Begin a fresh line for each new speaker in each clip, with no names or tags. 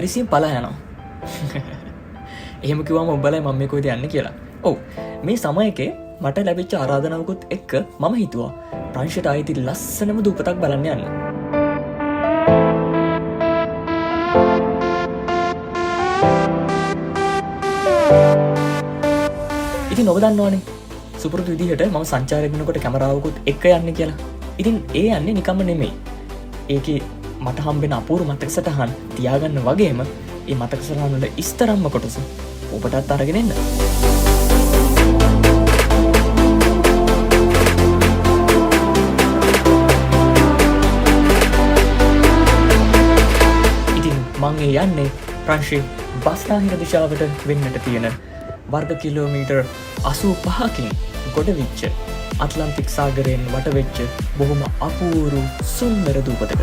විසින් පලා යනවා. එහෙම කිව්වම ඔබලා මම මේ කොහෙද යන්නේ කියලා. ඔව් මේ සමයකේ මට ලැබිච්ච ආරාධනාවකුත් එක්ක මම හිතුවා ප්‍රංශයට ආйти ලස්සනම දූපතක් බලන්න යන්න. ඉතින් ඔබ දන්නවනේ සුපුරුදු විදිහට මම සංචාරයක් වෙනකොට කැමරාවකුත් එක්ක යන්නේ කියලා. ඉතින් ඒ යන්නේ නිකම්ම නෙමෙයි. ඒකේ මට හම්බෙන අපූර්ව මතක සටහන් තියාගන්න වගේම ඒ මතක සටහන් වල ඉස්තරම්ම කොටස ඔබටත් අරගෙන එන්න. ඉතින් මං යන්නේ ප්‍රංශයේ බස්නාහිර දිශාවට වෙන්නට තියෙන වර්ග කිලෝමීටර් 85කින් ගොඩවිච්ච අට්ලන්ටික් සාගරයෙන් වටවෙච්ච බොහොම අපූරු සුන්දර දූපතකට.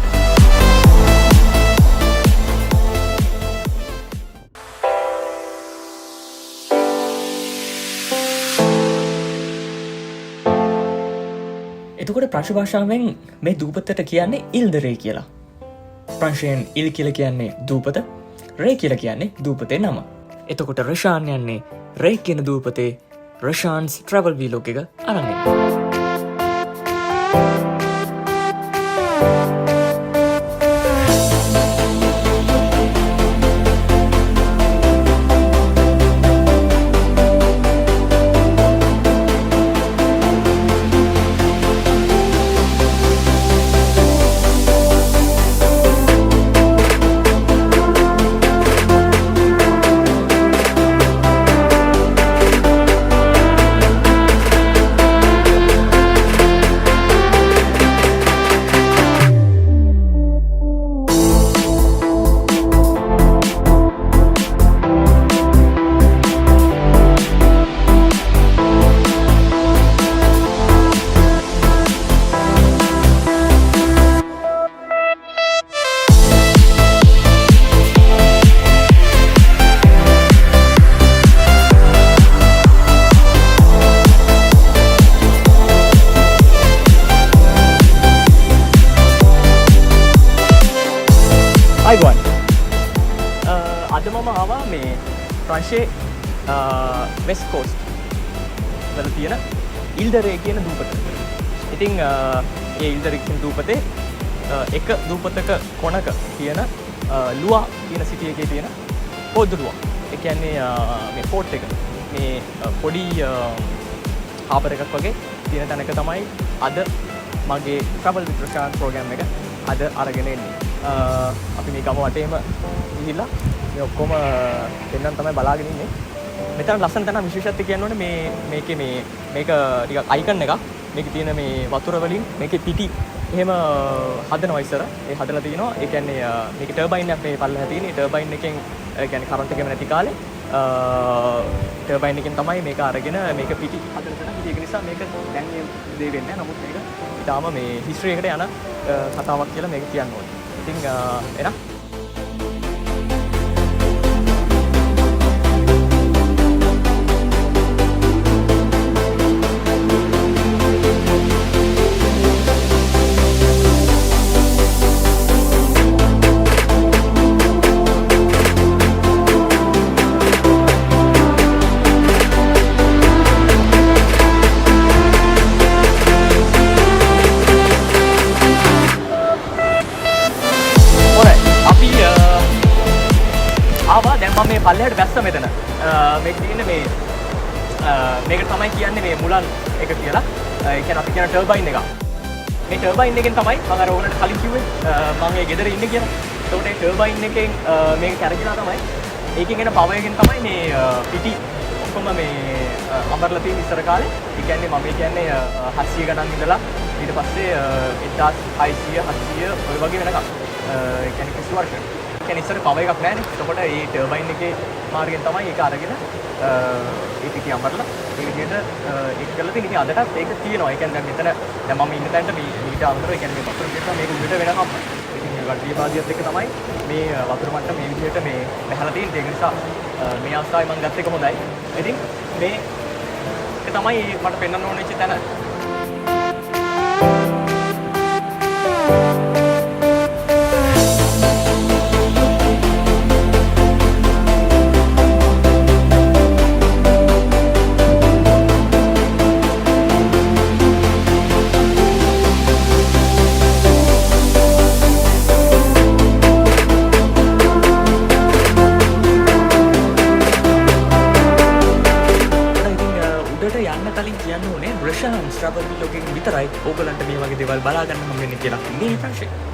එතකොට ප්‍රංශ භාෂාවෙන් මේ දූපතට කියන්නේ ඉල්දරේ කියලා. ප්‍රංශයෙන් ඉල් කියලා කියන්නේ දූපත, රේ කියලා කියන්නේ දූපතේ නම. එතකොට රෂාන් යන්නේ රේ කියන දූපතේ රෂාන්ස් ට්‍රැවල් වීලොග් එක අරන් එන්න. අයිගුවන් අද මම ආවා මේ ප්‍රංශයේ වෙස්ට් කෝස්ට් වල තියෙන ඉල්දරේ කියන දූපත. ඉතින් ඒ ඉල්දරේ කියන දූපතේ එක දූපතක කොනක තියෙන ලුවා කියන සිටි එකේ තියෙන පොදුරුව. ඒ කියන්නේ මේ ෆෝට් එක මේ පොඩි හාබර් එකක් වගේ තියෙන තැනක තමයි අද මගේ ට්‍රැවල් විත් රෂාන් ප්‍රෝග්‍රෑම් එක අද අරගෙන එන්නේ. අපි මේ ගම වටේම ගිහිල්ලා මේ ඔක්කොම දෙන්නන් තමයි බලාගෙන ඉන්නේ. මෙතන ලස්සන තැන විශේෂත්වය කියන්න ඕනේ මේක ටිකක් අයිකන් එකක්. මේකේ තියෙන මේ වතුර වලින් මේකේ පිටි එහෙම හදනවා ඉස්සර. ඒ හදලා තිනවා. ඒ කියන්නේ මේකේ ටර්බයින් එකක් මේ පල්ලෙහා තියෙන. ඒ ටර්බයින් එකෙන් ඒ කියන්නේ කරන්ට් එකම නැති කාලේ ටර්බයින් එකෙන් තමයි මේක අරගෙන මේක පිටි හදන තැන. ඒක නිසා මේක දැන් මේ දේ වෙන්නේ නැහැ. නමුත් මේක ඊටාම මේ හිස්ටරි එකට යන කතාවක් කියලා මේක කියන්න ඕනේ. ඉතින් එන මම මේ පල්ලෙහාට බැස්ස මෙතන. මේක තියෙන්නේ මේක තමයි කියන්නේ මේ මුලන් එක කියලා. ඒ කියන්නේ අපි කියන ටර්බයින් එක. මේ ටර්බයින් එකෙන් තමයි මම අර ඕනට කලින් කිව්වේ මම ඒ ගෙදර ඉන්නේ කියලා. ඒකට ඒ ටර්බයින් එකෙන් මේක කැරකිලා තමයි ඒකෙන් එන පවර් එකෙන් තමයි මේ පිටි ඔක්කොම මේ අමරලා තියෙන ඉස්සර කාලේ. ඒ කියන්නේ මම කියන්නේ 700 ගණන් ඉඳලා ඊට පස්සේ 1600 700 ඔය වගේ වෙනකම්. ඒ කියන්නේ කිසි වර්ෂයක් කියන්නේ ඉස්සර පවර් එකක් නැහැ නේ. එතකොට මේ ටර්බයින් එකේ මාර්ගෙන් තමයි ඒක අරගෙන ඒ පිටි අමරලා මේ විදිහට ඒක කරලා තියෙන. ඉතින් අදටත් ඒක තියෙනවා. ඒ කියන්නේ දැන් මෙතන දැන් මම ඉන්න තැනට මීට අමතරව ඒ කියන්නේ මේ වතුර පිටලා මේක උඩට වෙනකම්. ඉතින් මේ ගඩිය බාදියත් එක්ක තමයි මේ වතුර මට්ටම මේ විදිහට මේ බහලා තියෙන්නේ. ඒක නිසා මේ අවස්ථාවේ මම ගත්ත එක හොඳයි. ඉතින් මේ ඒක තමයි මට පෙන්වන්න ඕන වෙච්ච තැන. උඩට යන්න කලින් කියන්න ඕනේ රෂාන්ස් ට්‍රැවල් ව්ලොගින් විතරයි ඕගලන්ට මේ වගේ දේවල් බලා ගන්න හම්බ වෙන්නේ කියලා. මේ ප්‍රශ්නේ.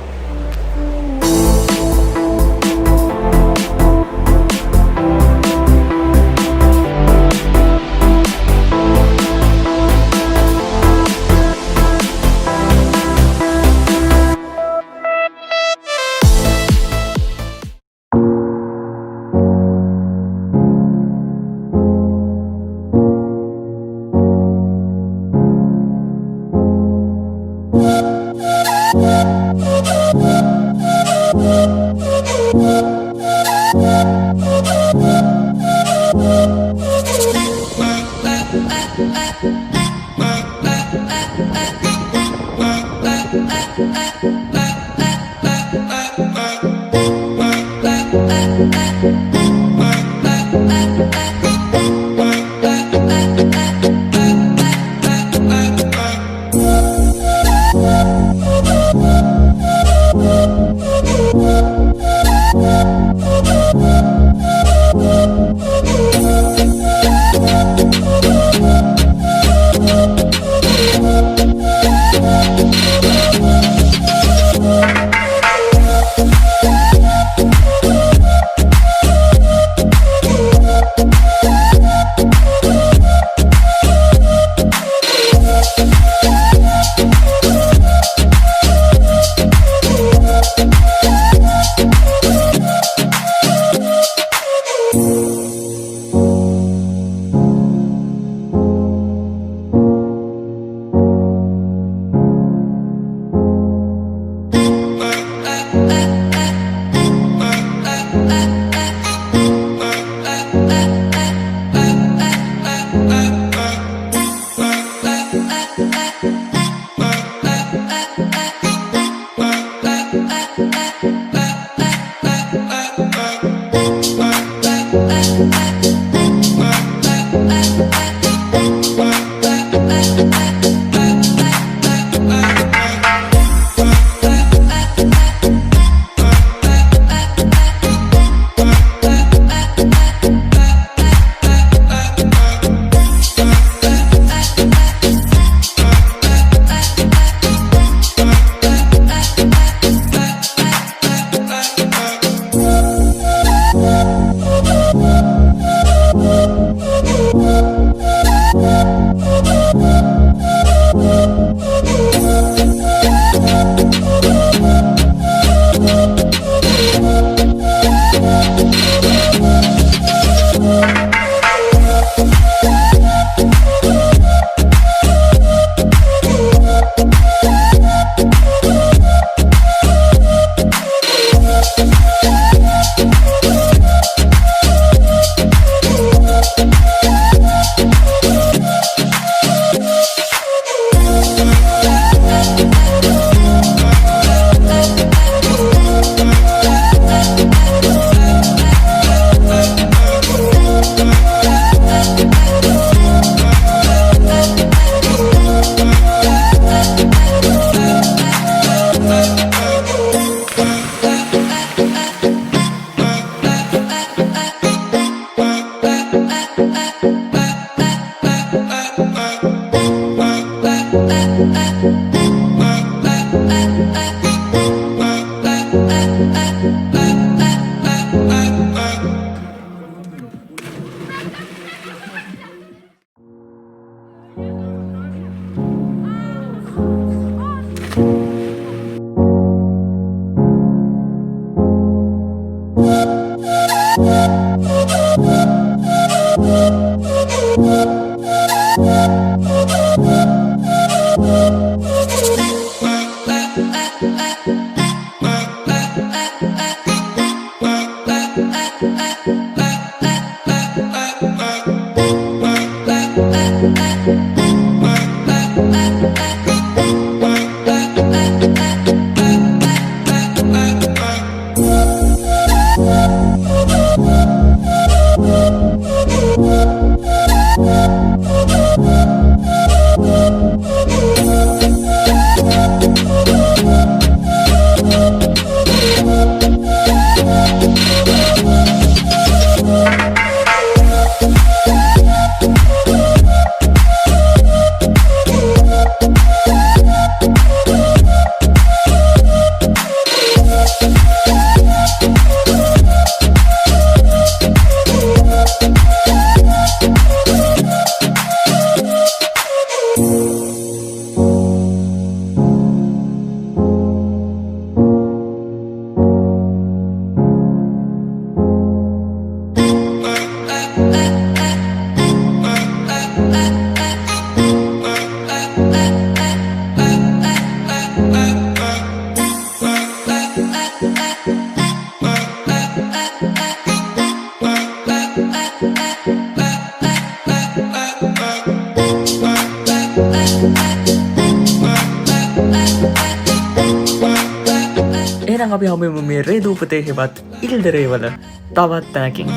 එහෙනම් අපි හමුවෙමු මේ රේදූපතේ හෙවත් ඉල්දරේ වල තවත් තැනකින්.